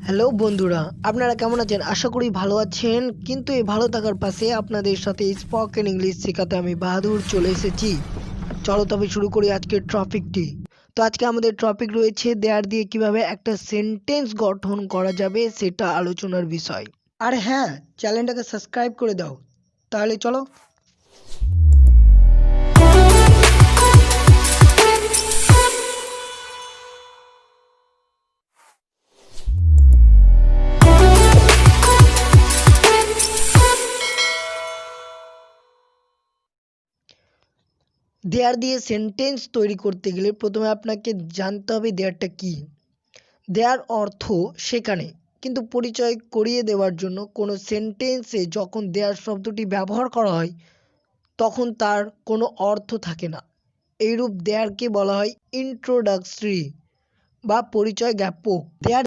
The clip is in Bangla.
হ্যালো বন্ধুরা, আপনারা কেমন আছেন? আশা করি ভালো আছেন। কিন্তু এই ভালো থাকার পাশে আপনাদের সাথে স্পোকেন ইংলিশ শেখাতে আমি বাহাদুর চলে এসেছি। চলো তবে শুরু করি আজকের টপিকটি। তো আজকে আমাদের টপিক রয়েছে দেয়ার দিয়ে কিভাবে একটা সেন্টেন্স গঠন করা যাবে সেটা আলোচনার বিষয়। আর হ্যাঁ, চ্যানেলটাকে সাবস্ক্রাইব করে দাও। তাহলে চলো। দেয়ার দিয়ে সেন্টেন্স তৈরি করতে গেলে প্রথমে আপনাকে জানতে হবে দেয়ারটা কি। দেয়ার অর্থ সেখানে, কিন্তু পরিচয় করিয়ে দেওয়ার জন্য কোনো সেন্টেন্সে যখন দেয়ার শব্দটি ব্যবহার করা হয় তখন তার কোনো অর্থ থাকে না। এইরূপ দেয়ারকে বলা হয় ইন্ট্রোডাক্টরি বা পরিচয় জ্ঞাপক। দেয়ার